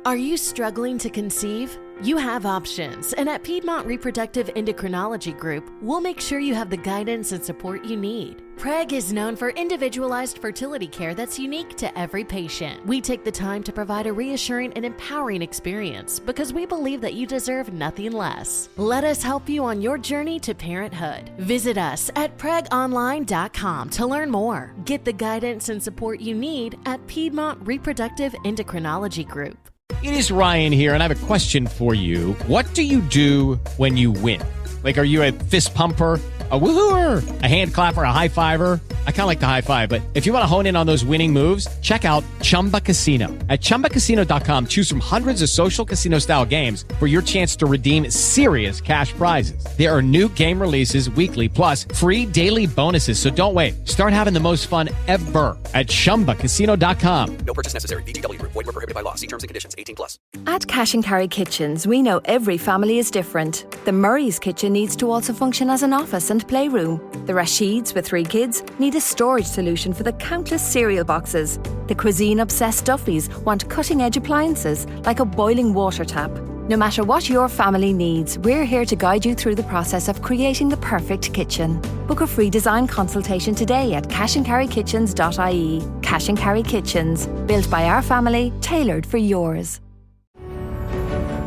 Are you struggling to conceive? You have options, and at Piedmont Reproductive Endocrinology Group, we'll make sure you have the guidance and support you need. PREG is known for individualized fertility care that's unique to every patient. We take the time to provide a reassuring and empowering experience because we believe that you deserve nothing less. Let us help you on your journey to parenthood. Visit us at pregonline.com to learn more. Get the guidance and support you need at Piedmont Reproductive Endocrinology Group. It is Ryan here, and I have a question for you. What do you do when you win? Like, are you a fist pumper, a woohooer, a hand clapper, a high fiver? I kind of like the high five, but if you want to hone in on those winning moves, check out Chumba Casino. At ChumbaCasino.com, choose from hundreds of social casino-style games for your chance to redeem serious cash prizes. There are new game releases weekly, plus free daily bonuses, so don't wait. Start having the most fun ever at ChumbaCasino.com. No purchase necessary. VGW. Void where prohibited by law. See terms and conditions. 18+. At Cash and Carry Kitchens, we know every family is different. The Murray's kitchen needs to also function as an office and playroom. The Rashids, with 3 kids, need a storage solution for the countless cereal boxes. The cuisine-obsessed Duffys want cutting-edge appliances like a boiling water tap. No matter what your family needs, we're here to guide you through the process of creating the perfect kitchen. Book a free design consultation today at cashandcarrykitchens.ie. Cash and Carry Kitchens, built by our family, tailored for yours.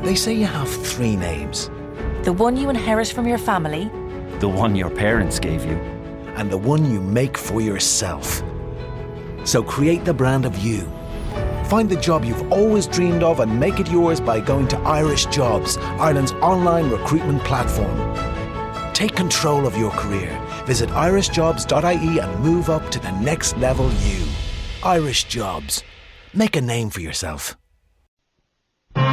They say you have 3 names. The one you inherit from your family, the one your parents gave you, and the one you make for yourself. So create the brand of you. Find the job you've always dreamed of and make it yours by going to Irish Jobs, Ireland's online recruitment platform. Take control of your career. Visit irishjobs.ie and move up to the next level you. Irish Jobs. Make a name for yourself. The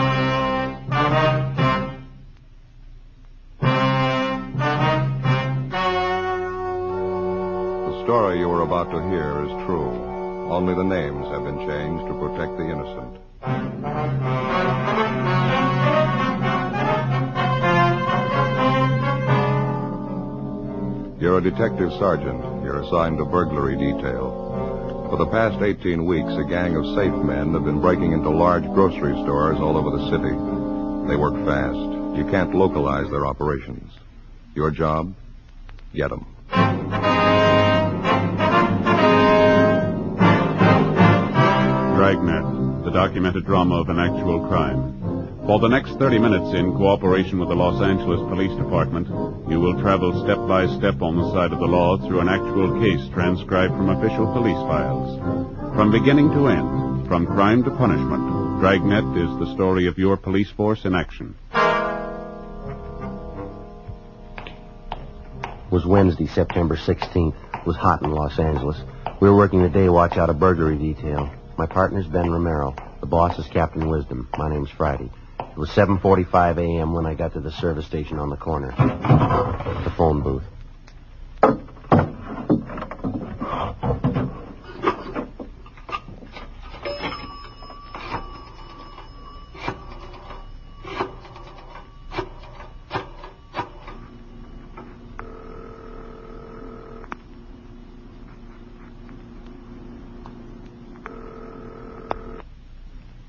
story you are about to hear is true. Only the names have been changed to protect the innocent. You're a detective sergeant. You're assigned to burglary detail. For the past 18 weeks, a gang of safe men have been breaking into large grocery stores all over the city. They work fast. You can't localize their operations. Your job? Get them. Dragnet, the documented drama of an actual crime. For the next 30 minutes, in cooperation with the Los Angeles Police Department, you will travel step by step on the side of the law through an actual case transcribed from official police files. From beginning to end, from crime to punishment, Dragnet is the story of your police force in action. It was Wednesday, September 16th. It was hot in Los Angeles. We were working the day watch out of burglary detail. My partner's Ben Romero. The boss is Captain Wisdom. My name's Friday. It was 7:45 a.m. when I got to the service station on the corner. The phone booth.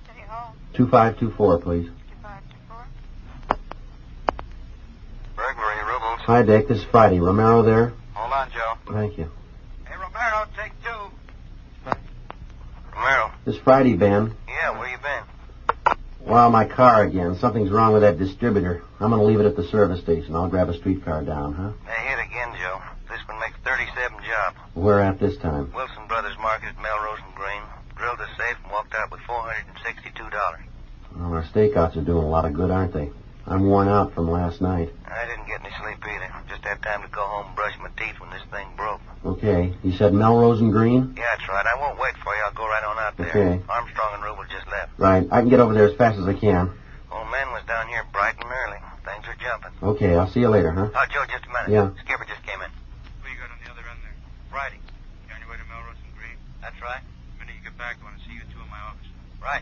City Hall. 2524, please. 2524. Burglary, Rubbles. Hi, Dick. This is Friday. Romero there? Hold on, Joe. Thank you. Hey, Romero, take 2. Romero. This is Friday, Ben. Yeah, where you been? Well, my car again. Something's wrong with that distributor. I'm going to leave it at the service station. I'll grab a streetcar down, huh? They hit again, Joe. This one makes 37 jobs. Where at this time? Wilson Brothers Market at Melrose and Green. Drilled the safe and walked out with $462. Well, our stakeouts are doing a lot of good, aren't they? I'm worn out from last night. I didn't get any sleep either. Just had time to go home and brush my teeth when this thing broke. Okay. You said Melrose and Green? Yeah, that's right. I won't wait for you. I'll go right on out there. Okay. Armstrong and Rubel just left. Right. I can get over there as fast as I can. Old man was down here bright and early. Things are jumping. Okay. I'll see you later, huh? Oh, Joe, just a minute. Yeah. Skipper just came in. Who you got on the other end there? Friday. You on your way to Melrose and Green? That's right. The minute you get back, I want to see you two in my office. Right.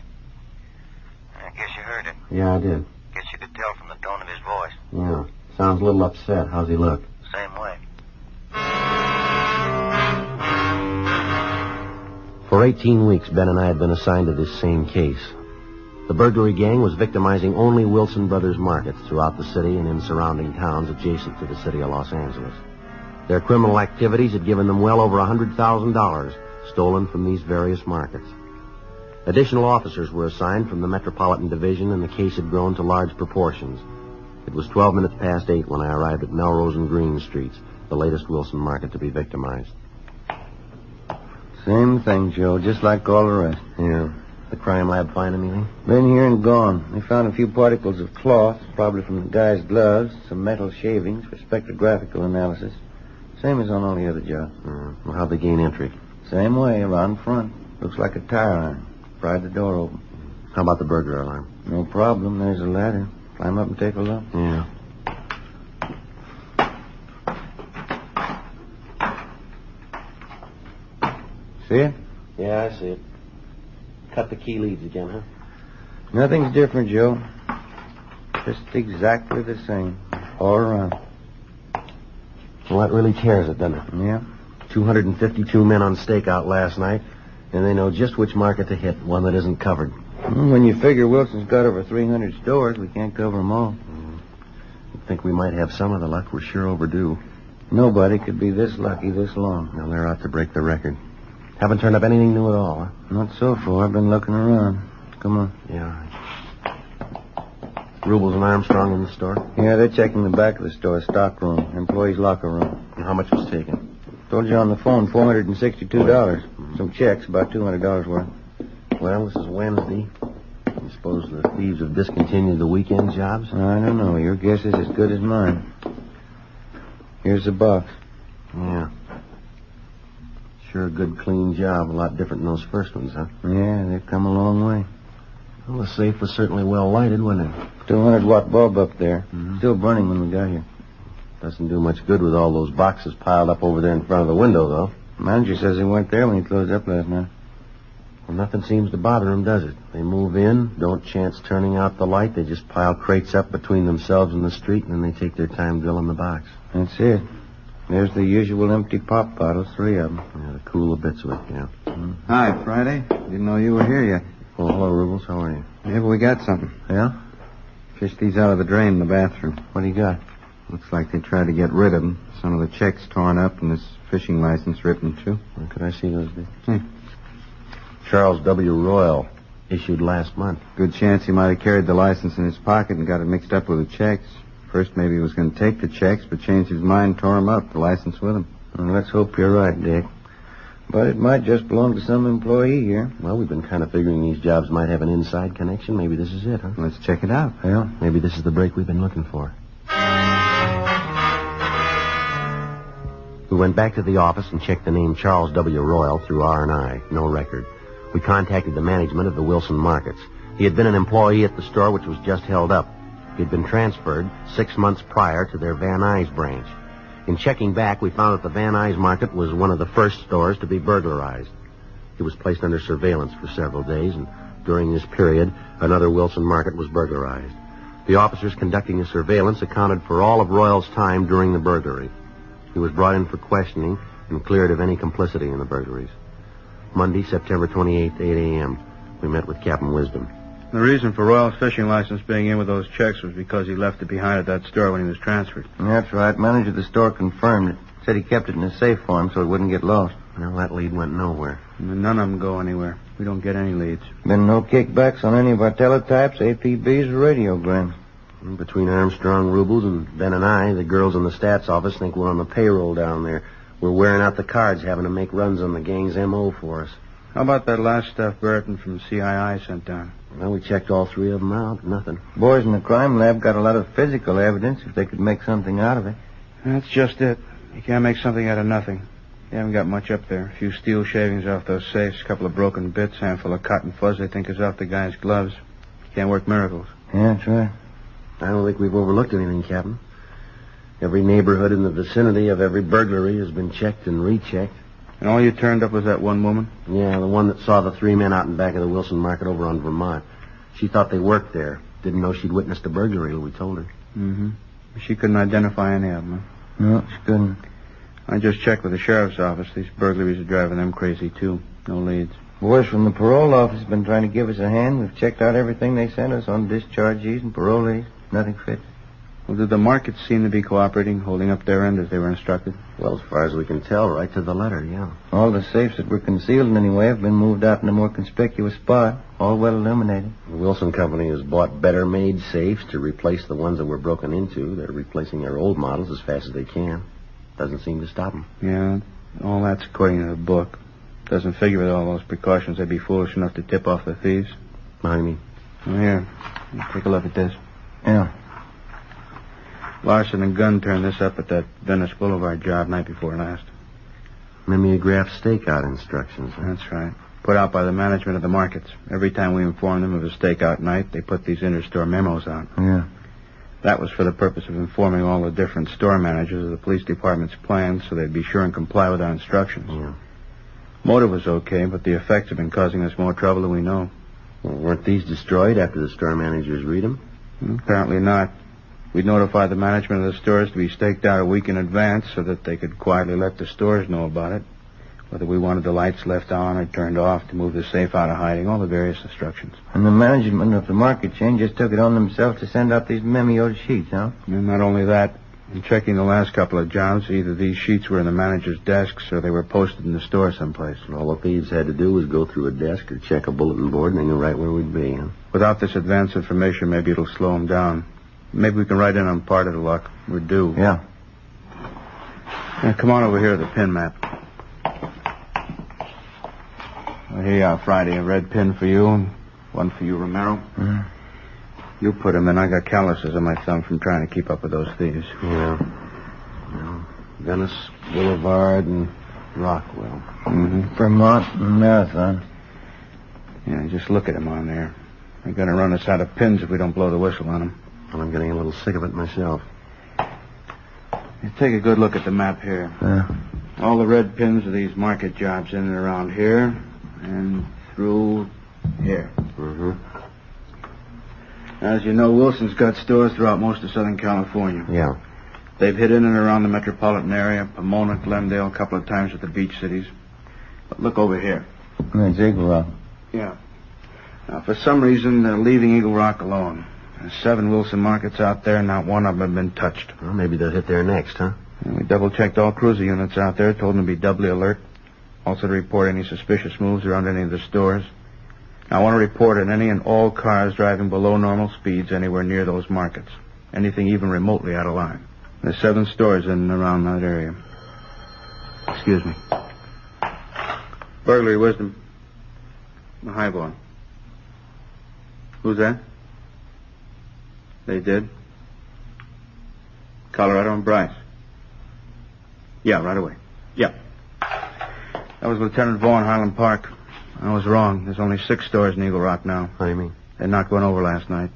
I guess you heard it. Yeah, I did. Guess you could tell from the tone of his voice. Yeah. Sounds a little upset. How's he look? Same way. For 18 weeks, Ben and I had been assigned to this same case. The burglary gang was victimizing only Wilson Brothers markets throughout the city and in surrounding towns adjacent to the city of Los Angeles. Their criminal activities had given them well over $100,000 stolen from these various markets. Additional officers were assigned from the Metropolitan Division, and the case had grown to large proportions. It was 12 minutes past 8 when I arrived at Melrose and Green Streets, the latest Wilson market to be victimized. Same thing, Joe, just like all the rest. Yeah. The crime lab find anything? Been here and gone. They found a few particles of cloth, probably from the guy's gloves, some metal shavings for spectrographical analysis. Same as on all the other jobs. Well, how'd they gain entry? Same way, around front. Looks like a tire iron. Pried the door open. How about the burglar alarm? No problem. There's a ladder. Climb up and take a look. Yeah. See it? Yeah, I see it. Cut the key leads again, huh? Nothing's different, Joe. Just exactly the same. All around. Well, that really tears it, doesn't it? Yeah. 252 men on stakeout last night, and they know just which market to hit, one that isn't covered. When you figure Wilson's got over 300 stores, we can't cover them all. I think we might have some of the luck. We're sure overdue. Nobody could be this lucky this long. Now, they're out to break the record. Haven't turned up anything new at all, huh? Not so far. I've been looking around. Come on. Yeah. Rubles and Armstrong in the store? Yeah, they're checking the back of the store, stock room, employees' locker room. And how much was taken? Told you on the phone, $462. Some checks, about $200 worth. Well, this is Wednesday. I suppose the thieves have discontinued the weekend jobs? I don't know. Your guess is as good as mine. Here's the box. Yeah. Sure a good, clean job. A lot different than those first ones, huh? Yeah, they've come a long way. Well, the safe was certainly well lighted, wasn't it? 200-watt bulb up there. Still burning when we got here. Doesn't do much good with all those boxes piled up over there in front of the window, though. Manager says he weren't there when he closed up last night. Well, nothing seems to bother them, does it? They move in, don't chance turning out the light. They just pile crates up between themselves and the street, and then they take their time drilling the box. That's it. There's the usual empty pop bottles, 3 of them. Yeah, to cool the bits with, yeah. Hi, Friday. Didn't know you were here yet. Oh, hello, Rubles. How are you? Yeah, but we got something. Yeah? Fished these out of the drain in the bathroom. What do you got? Looks like they tried to get rid of them. Some of the checks torn up and this fishing license ripped in two. Well, could I see those bits? Yeah. Charles W. Royal, issued last month. Good chance he might have carried the license in his pocket and got it mixed up with the checks. First, maybe he was going to take the checks, but changed his mind, tore them up, the license with him. Well, let's hope you're right, Dick. But it might just belong to some employee here. Well, we've been kind of figuring these jobs might have an inside connection. Maybe this is it, huh? Let's check it out. Well, maybe this is the break we've been looking for. We went back to the office and checked the name Charles W. Royal through R&I. No record. We contacted the management of the Wilson Markets. He had been an employee at the store, which was just held up. He had been transferred 6 months prior to their Van Nuys branch. In checking back, we found that the Van Nuys market was one of the first stores to be burglarized. He was placed under surveillance for several days, and during this period, another Wilson market was burglarized. The officers conducting the surveillance accounted for all of Royal's time during the burglary. He was brought in for questioning and cleared of any complicity in the burglaries. Monday, September 28th, 8 a.m., we met with Captain Wisdom. The reason for Royal's fishing license being in with those checks was because he left it behind at that store when he was transferred. That's right. Manager of the store confirmed it. Said he kept it in a safe for him so it wouldn't get lost. Well, that lead went nowhere. None of them go anywhere. We don't get any leads. Been no kickbacks on any of our teletypes, APBs, or radiograms. Between Armstrong, Rubles, and Ben and I, the girls in the stats office think we're on the payroll down there. We're wearing out the cards, having to make runs on the gang's M.O. for us. How about that last stuff Burton from CII sent down? Well, we checked all 3 of them out. Nothing. Boys in the crime lab got a lot of physical evidence if they could make something out of it. That's just it. You can't make something out of nothing. You haven't got much up there. A few steel shavings off those safes, a couple of broken bits, handful of cotton fuzz they think is off the guy's gloves. You can't work miracles. Yeah, that's right. I don't think we've overlooked anything, Captain. Every neighborhood in the vicinity of every burglary has been checked and rechecked. And all you turned up was that one woman? Yeah, the one that saw the 3 men out in back of the Wilson Market over on Vermont. She thought they worked there. Didn't know she'd witnessed a burglary, we told her. Mm-hmm. She couldn't identify any of them, huh? No, she couldn't. I just checked with the sheriff's office. These burglaries are driving them crazy, too. No leads. Boys from the parole office have been trying to give us a hand. We've checked out everything they sent us on dischargees and parolees. Nothing fits. Well, did the markets seem to be cooperating, holding up their end as they were instructed? Well, as far as we can tell, right to the letter, yeah. All the safes that were concealed in any way have been moved out in a more conspicuous spot, all well illuminated. The Wilson Company has bought better-made safes to replace the ones that were broken into. They're replacing their old models as fast as they can. Doesn't seem to stop them. Yeah, all that's according to the book. Doesn't figure with all those precautions they'd be foolish enough to tip off the thieves. What do you mean? Well, here, take a look at this. Yeah. Larson and Gunn turned this up at that Venice Boulevard job night before last. Mimeograph stakeout instructions. Huh? That's right. Put out by the management of the markets. Every time we inform them of a stakeout night, they put these inter-store memos out. Yeah. That was for the purpose of informing all the different store managers of the police department's plans so they'd be sure and comply with our instructions. Yeah. Motive was okay, but the effects have been causing us more trouble than we know. Well, weren't these destroyed after the store managers read them? Apparently not. We'd notified the management of the stores to be staked out a week in advance so that they could quietly let the stores know about it. Whether we wanted the lights left on or turned off to move the safe out of hiding, all the various instructions. And the management of the market chain just took it on themselves to send out these memoed sheets, huh? And not only that, in checking the last couple of jobs, either these sheets were in the manager's desks or they were posted in the store someplace. All the thieves had to do was go through a desk or check a bulletin board and they knew right where we'd be, huh? Without this advance information, maybe it'll slow them down. Maybe we can write in on part of the luck. We're due. Yeah. Now, come on over here to the pin map. Well, here you are, Friday. A red pin for you and one for you, Romero. Mm-hmm. You put them in. I got calluses on my thumb from trying to keep up with those thieves. Yeah. Venice Boulevard and Rockwell. Mm-hmm. Vermont and Marathon. Yeah, just look at them on there. They're going to run us out of pins if we don't blow the whistle on them. Well, I'm getting a little sick of it myself. You take a good look at the map here. Yeah. All the red pins are these market jobs in and around here and through here. Mm-hmm. As you know, Wilson's got stores throughout most of Southern California. Yeah. They've hit in and around the metropolitan area, Pomona, Glendale, a couple of times at the beach cities. But look over here. That's Eagle Rock. Yeah. Now, for some reason, they're leaving Eagle Rock alone. There's 7 Wilson markets out there, and not one of them have been touched. Well, maybe they'll hit there next, huh? And we double-checked all cruiser units out there, told them to be doubly alert. Also to report any suspicious moves around any of the stores. I want to report on any and all cars driving below normal speeds anywhere near those markets. Anything even remotely out of line. There's 7 stores in and around that area. Excuse me. Burglary, Wisdom. The highball. Who's that? They did? Colorado and Bryce. Yeah, right away. Yeah. That was Lieutenant Vaughn, Highland Park. I was wrong. There's only 6 stores in Eagle Rock now. What do you mean? They knocked one over last night.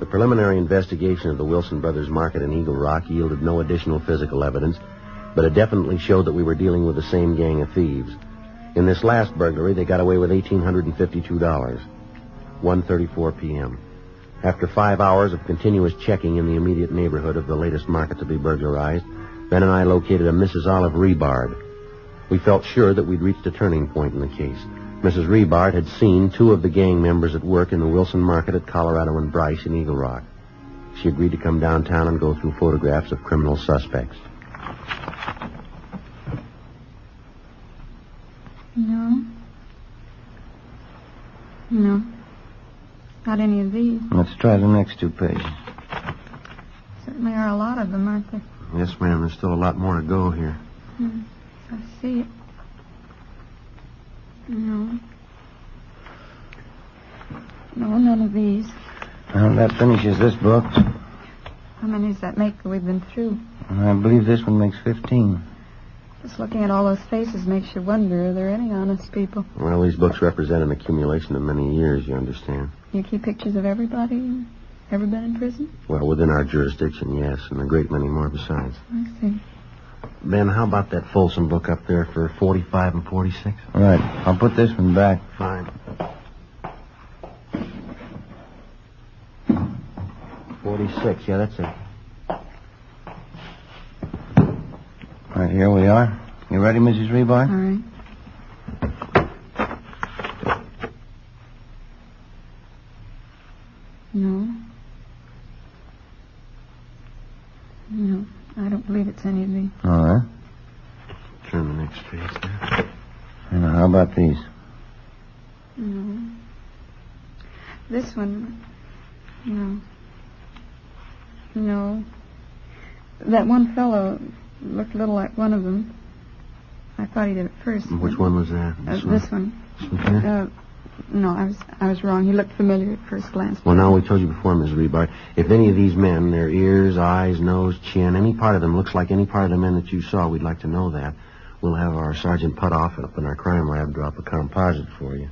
The preliminary investigation of the Wilson Brothers Market in Eagle Rock yielded no additional physical evidence, but it definitely showed that we were dealing with the same gang of thieves. In this last burglary, they got away with $1,852. 1:34 p.m. After 5 hours of continuous checking in the immediate neighborhood of the latest market to be burglarized, Ben and I located a Mrs. Olive Rebard. We felt sure that we'd reached a turning point in the case. Mrs. Rebard had seen 2 of the gang members at work in the Wilson Market at Colorado and Bryce in Eagle Rock. She agreed to come downtown and go through photographs of criminal suspects. No. Not any of these. Let's try the next 2 pages. Certainly are a lot of them, aren't there? Yes, ma'am. There's still a lot more to go here. I see it. No. No, none of these. Well, that finishes this book. How many does that make that we've been through? I believe this one makes 15. Just looking at all those faces makes you wonder, are there any honest people? Well, these books represent an accumulation of many years, you understand. You keep pictures of everybody ever been in prison? Well, within our jurisdiction, yes, and a great many more besides. I see. Ben, how about that Folsom book up there for 45 and 46? All right. I'll put this one back. Fine. 46, yeah, that's it. Right, here we are. You ready, Mrs. Rebar? All right. No. No, I don't believe it's any of these. All right. Turn the next page there. Now, how about these? No. This one. No. No. That one fellow looked a little like one of them. I thought he did at first. Which one was that? This one. This one here? No, I was wrong. He looked familiar at first glance. Well, now, we told you before, Ms. Rebar, if any of these men, their ears, eyes, nose, chin, any part of them looks like any part of the men that you saw, we'd like to know that. We'll have our Sergeant Putoff up in our crime lab drop a composite for you.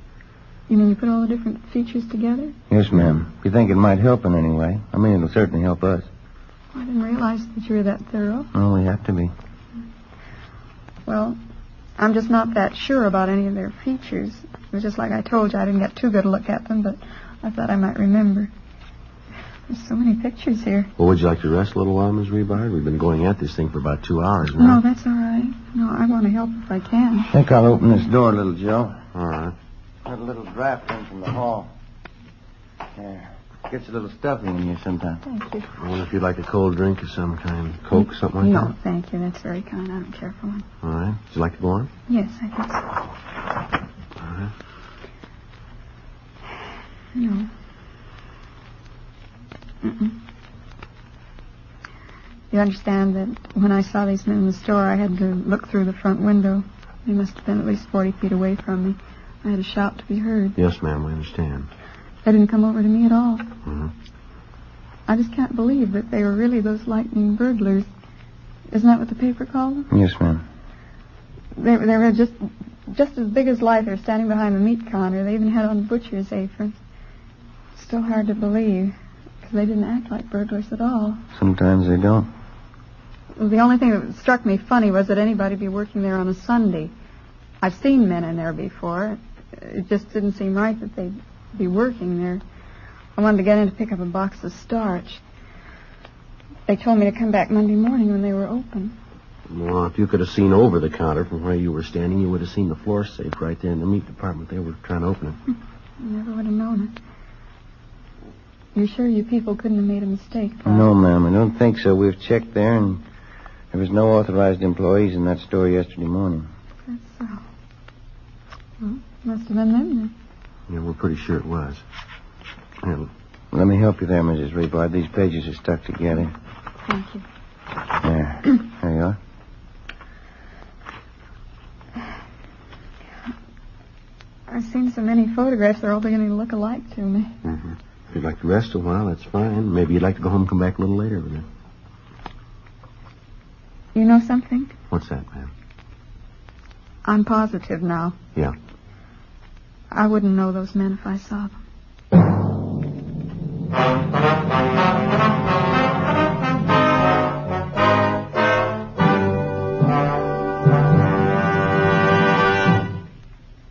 You mean you put all the different features together? Yes, ma'am. If you think it might help in any way. I mean, it'll certainly help us. I didn't realize that you were that thorough. Oh, we have to be. Well, I'm just not that sure about any of their features. It was just like I told you, I didn't get too good a look at them, but I thought I might remember. There's so many pictures here. Well, would you like to rest a little while, Ms. Rebar? We've been going at this thing for about 2 hours now. No, that's all right. No, I want to help if I can. I think I'll open this door, little Joe. All right. Got a little draft in from the hall. There. Gets a little stuffy in here sometimes. Thank you. I wonder if you'd like a cold drink of some kind. Coke, something like that? No, thank you. That's very kind. I don't care for one. All right. Would you like to go on? Yes, I think so. All right. No. Mm-mm. You understand that when I saw these men in the store, I had to look through the front window. They must have been at least 40 feet away from me. I had to shout to be heard. Yes, ma'am, we understand. They didn't come over to me at all. Mm-hmm. I just can't believe that they were really those lightning burglars. Isn't that what the paper called them? Yes, ma'am. They were just as big as life. They were standing behind the meat counter. They even had on butcher's aprons. Still hard to believe, because they didn't act like burglars at all. Sometimes they don't. Well, the only thing that struck me funny was that anybody be working there on a Sunday. I've seen men in there before. It just didn't seem right that they'd be working there. I wanted to get in to pick up a box of starch. They told me to come back Monday morning when they were open. Well, if you could have seen over the counter from where you were standing, you would have seen the floor safe right there in the meat department. They were trying to open it. I never would have known it. You're sure you people couldn't have made a mistake, Bob? No, ma'am, I don't think so. We've checked there, and there was no authorized employees in that store yesterday morning. That's so. Well, must have been them then. Yeah, we're pretty sure it was. Yeah. Let me help you there, Mrs. Rebar. These pages are stuck together. Thank you. There. There you are. I've seen so many photographs, they're all beginning to look alike to me. Mm-hmm. If you'd like to rest a while, that's fine. Maybe you'd like to go home and come back a little later with it. You know something? What's that, ma'am? I'm positive now. Yeah. I wouldn't know those men if I saw them.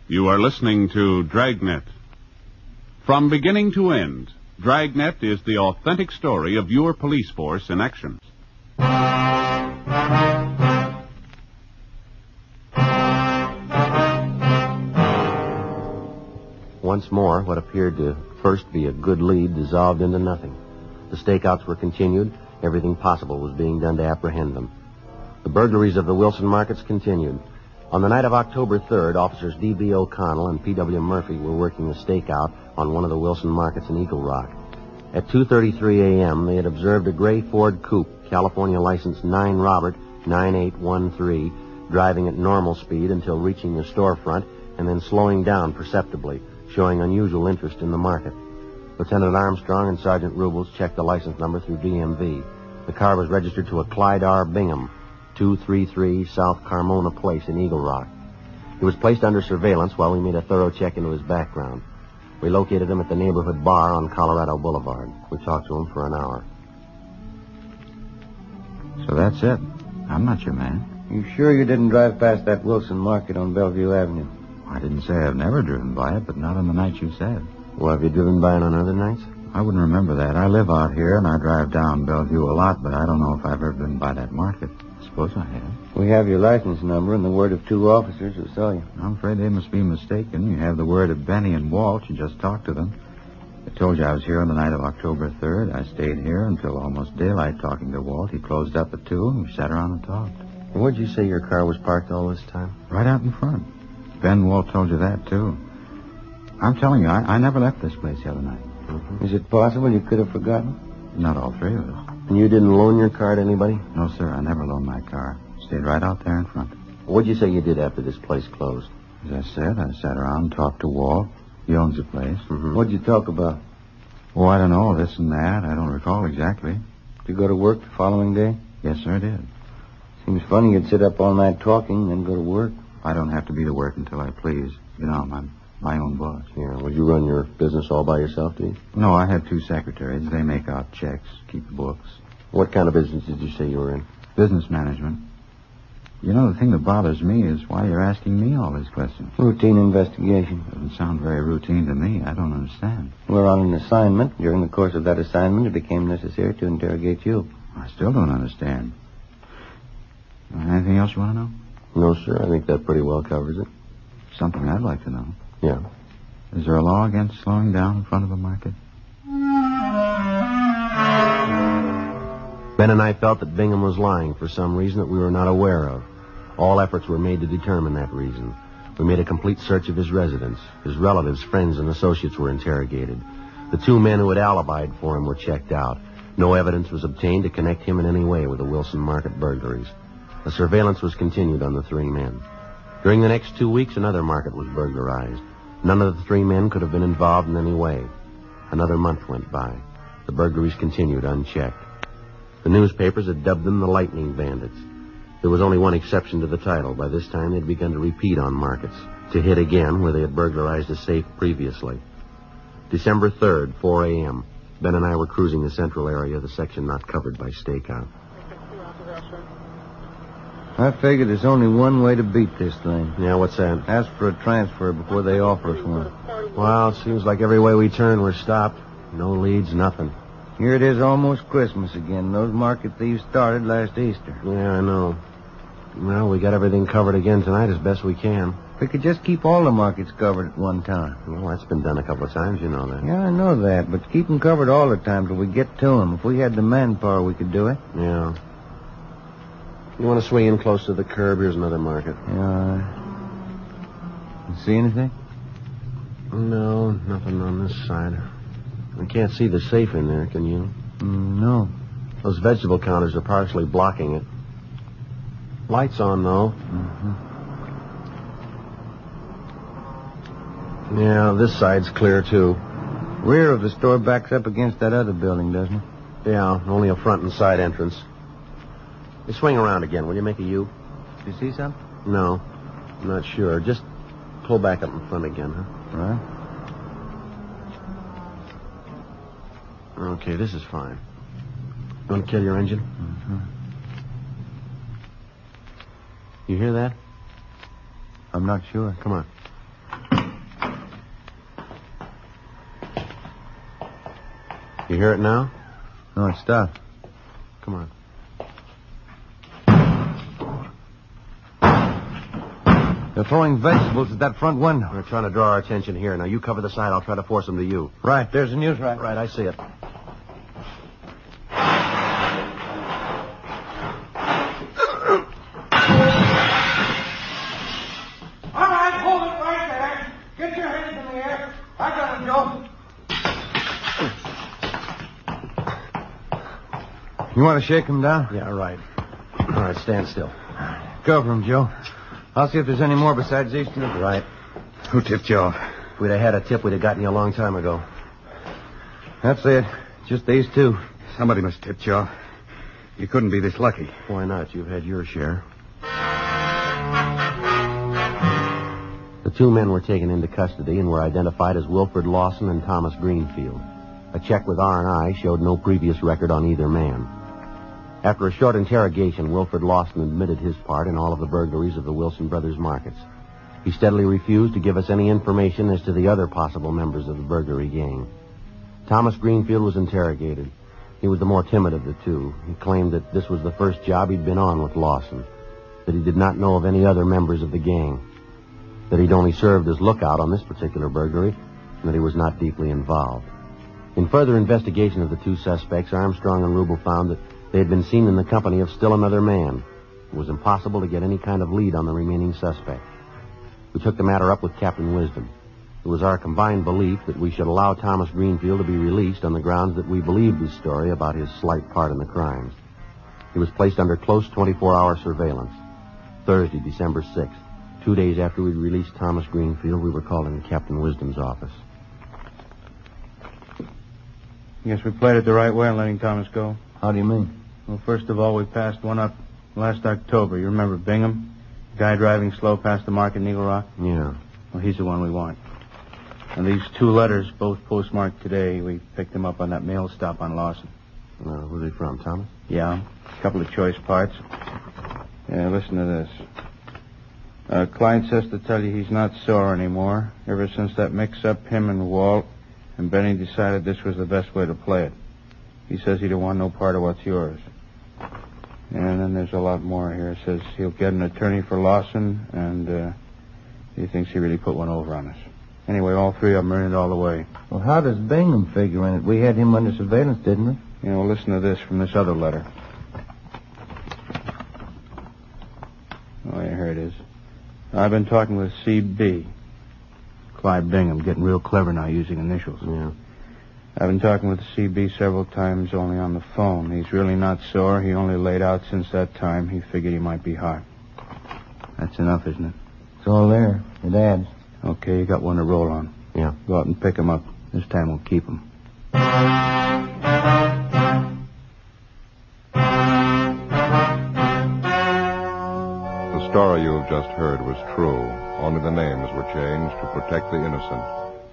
You are listening to Dragnet. From beginning to end, Dragnet is the authentic story of your police force in action. Once more, what appeared to first be a good lead dissolved into nothing. The stakeouts were continued. Everything possible was being done to apprehend them. The burglaries of the Wilson markets continued. On the night of October 3rd, officers D.B. O'Connell and P.W. Murphy were working a stakeout on one of the Wilson markets in Eagle Rock. At 2:33 a.m., they had observed a gray Ford coupe, California license 9 Robert 9813, driving at normal speed until reaching the storefront and then slowing down perceptibly, showing unusual interest in the market. Lieutenant Armstrong and Sergeant Rubles checked the license number through DMV. The car was registered to a Clyde R. Bingham, 233 South Carmona Place in Eagle Rock. He was placed under surveillance while we made a thorough check into his background. We located him at the neighborhood bar on Colorado Boulevard. We talked to him for an hour. So that's it. I'm not your man. You sure you didn't drive past that Wilson market on Bellevue Avenue? I didn't say I've never driven by it, but not on the night you said. Well, have you driven by it on other nights? I wouldn't remember that. I live out here, and I drive down Bellevue a lot, but I don't know if I've ever been by that market. Suppose I have. We have your license number and the word of 2 officers who saw you. I'm afraid they must be mistaken. You have the word of Benny and Walt. You just talked to them. I told you I was here on the night of October 3rd. I stayed here until almost daylight talking to Walt. He closed up at 2, and we sat around and talked. Where'd you say your car was parked all this time? Right out in front. Ben Walt told you that, too. I'm telling you, I never left this place the other night. Is it possible you could have forgotten? Not all 3 of us. And you didn't loan your car to anybody? No, sir, I never loaned my car. Stayed right out there in front. What'd you say you did after this place closed? As I said, I sat around and talked to Walt. He owns the place. What'd you talk about? Oh, I don't know, this and that. I don't recall exactly. Did you go to work the following day? Yes, sir, I did. Seems funny you'd sit up all night talking and then go to work. I don't have to be to work until I please. You know, I'm my own boss. Yeah, well, you run your business all by yourself, do you? No, I have 2 secretaries. They make out checks, keep the books. What kind of business did you say you were in? Business management. You know, the thing that bothers me is why you're asking me all these questions. Routine investigation. Doesn't sound very routine to me. I don't understand. We're on an assignment. During the course of that assignment, it became necessary to interrogate you. I still don't understand. Anything else you want to know? No, sir. I think that pretty well covers it. Something I'd like to know. Yeah. Is there a law against slowing down in front of a market? Ben and I felt that Bingham was lying for some reason that we were not aware of. All efforts were made to determine that reason. We made a complete search of his residence. His relatives, friends, and associates were interrogated. The 2 men who had alibied for him were checked out. No evidence was obtained to connect him in any way with the Wilson Market burglaries. The surveillance was continued on the 3 men. During the next 2 weeks, another market was burglarized. None of the 3 men could have been involved in any way. Another month went by. The burglaries continued unchecked. The newspapers had dubbed them the Lightning Bandits. There was only one exception to the title. By this time, they'd begun to repeat on markets, to hit again where they had burglarized a safe previously. December 3rd, 4 a.m. Ben and I were cruising the central area, the section not covered by stakeout. I figured there's only one way to beat this thing. Yeah, what's that? Ask for a transfer before they offer us one. Well, it seems like every way we turn, we're stopped. No leads, nothing. Here it is almost Christmas again. Those market thieves started last Easter. Yeah, I know. Well, we got everything covered again tonight as best we can. We could just keep all the markets covered at one time. Well, that's been done a couple of times, you know that. Yeah, I know that, but keep them covered all the time till we get to them. If we had the manpower, we could do it. Yeah. You want to swing in close to the curb? Here's another market. Yeah. You see anything? No, nothing on this side. I can't see the safe in there, can you? No. Those vegetable counters are partially blocking it. Lights on, though. Yeah, this side's clear, too. Rear of the store backs up against that other building, doesn't it? Yeah, only a front and side entrance. You swing around again. Will you make a U? You see something? No, I'm not sure. Just pull back up in front again, huh? Right. Okay, this is fine. You want to kill your engine? You hear that? I'm not sure. Come on. You hear it now? No, it stopped. Come on. They're throwing vegetables at that front window. They're trying to draw our attention here. Now, you cover the side. I'll try to force them to you. Right, there's the news rack. Right, I see it. All right, hold it right there. Get your hands in the air. I got him, Joe. You want to shake him down? Yeah, right. All right, stand still. Cover him, Joe. I'll see if there's any more besides these 2. Right. Who tipped you off? If we'd have had a tip, we'd have gotten you a long time ago. That's it. Just these 2. Somebody must have tipped you off. You couldn't be this lucky. Why not? You've had your share. The 2 men were taken into custody and were identified as Wilfred Lawson and Thomas Greenfield. A check with R&I showed no previous record on either man. After a short interrogation, Wilfred Lawson admitted his part in all of the burglaries of the Wilson Brothers markets. He steadily refused to give us any information as to the other possible members of the burglary gang. Thomas Greenfield was interrogated. He was the more timid of the two. He claimed that this was the first job he'd been on with Lawson, that he did not know of any other members of the gang, that he'd only served as lookout on this particular burglary, and that he was not deeply involved. In further investigation of the two suspects, Armstrong and Rubel found that they had been seen in the company of still another man. It was impossible to get any kind of lead on the remaining suspect. We took the matter up with Captain Wisdom. It was our combined belief that we should allow Thomas Greenfield to be released on the grounds that we believed his story about his slight part in the crimes. He was placed under close 24-hour surveillance. Thursday, December 6th. 2 days after we released Thomas Greenfield, we were called into Captain Wisdom's office. Guess we played it the right way in letting Thomas go. How do you mean? Well, first of all, we passed one up last October. You remember Bingham? The guy driving slow past the mark in Eagle Rock? Yeah. Well, he's the one we want. And these 2 letters, both postmarked today, we picked them up on that mail stop on Lawson. Who are they from, Thomas? Yeah, a couple of choice parts. Yeah, listen to this. Client says to tell you he's not sore anymore. Ever since that mix-up, him and Walt and Benny decided this was the best way to play it. He says he don't want no part of what's yours. And then there's a lot more here. It says he'll get an attorney for Lawson, and he thinks he really put one over on us. Anyway, all 3 of them are in it all the way. Well, how does Bingham figure in it? We had him under surveillance, didn't we? You know, listen to this from this other letter. Oh, yeah, here it is. I've been talking with C.B. Clyde Bingham, getting real clever now using initials. Yeah. I've been talking with C.B. several times only on the phone. He's really not sore. He only laid out since that time. He figured he might be hot. That's enough, isn't it? It's all there. It adds. Okay, you got one to roll on. Yeah. Go out and pick him up. This time we'll keep him. The story you have just heard was true. Only the names were changed to protect the innocent.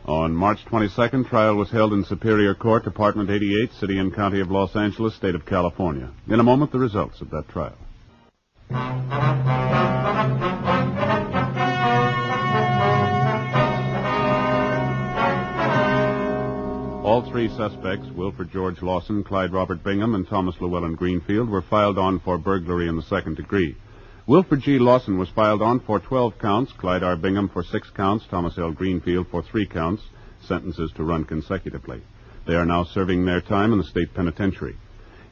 On March 22nd, trial was held in Superior Court, Department 88, City and County of Los Angeles, State of California. In a moment, the results of that trial. All 3 suspects, Wilford George Lawson, Clyde Robert Bingham, and Thomas Llewellyn Greenfield, were filed on for burglary in the 2nd degree. Wilford G. Lawson was filed on for 12 counts, Clyde R. Bingham for 6 counts, Thomas L. Greenfield for 3 counts, sentences to run consecutively. They are now serving their time in the state penitentiary.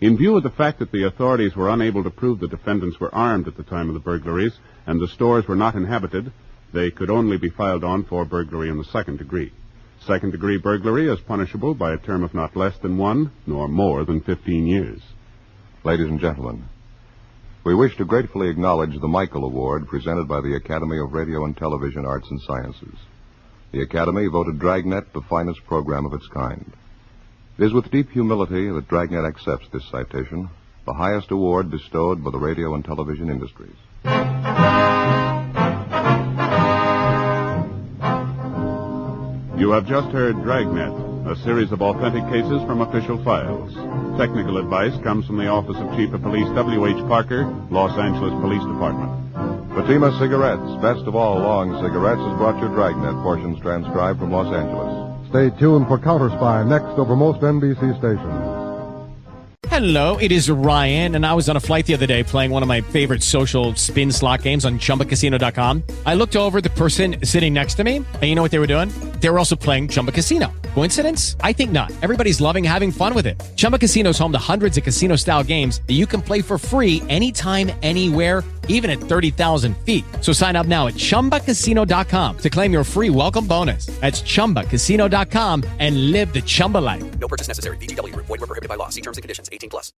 In view of the fact that the authorities were unable to prove the defendants were armed at the time of the burglaries and the stores were not inhabited, they could only be filed on for burglary in the 2nd degree. 2nd degree burglary is punishable by a term of not less than 1 nor more than 15 years. Ladies and gentlemen, we wish to gratefully acknowledge the Michael Award presented by the Academy of Radio and Television Arts and Sciences. The Academy voted Dragnet the finest program of its kind. It is with deep humility that Dragnet accepts this citation, the highest award bestowed by the radio and television industries. You have just heard Dragnet, a series of authentic cases from official files. Technical advice comes from the Office of Chief of Police W.H. Parker, Los Angeles Police Department. Fatima Cigarettes, best of all long cigarettes, has brought you Dragnet, portions transcribed from Los Angeles. Stay tuned for Counter Spy next over most NBC stations. Hello, it is Ryan, and I was on a flight the other day playing one of my favorite social spin slot games on ChumbaCasino.com. I looked over at the person sitting next to me, and you know what they were doing? They were also playing Chumba Casino. Coincidence? I think not. Everybody's loving having fun with it. Chumba Casino is home to hundreds of casino-style games that you can play for free anytime, anywhere, even at 30,000 feet. So sign up now at ChumbaCasino.com to claim your free welcome bonus. That's ChumbaCasino.com and live the Chumba life. No purchase necessary. VGW. Void where prohibited by law. See terms and conditions. 18+.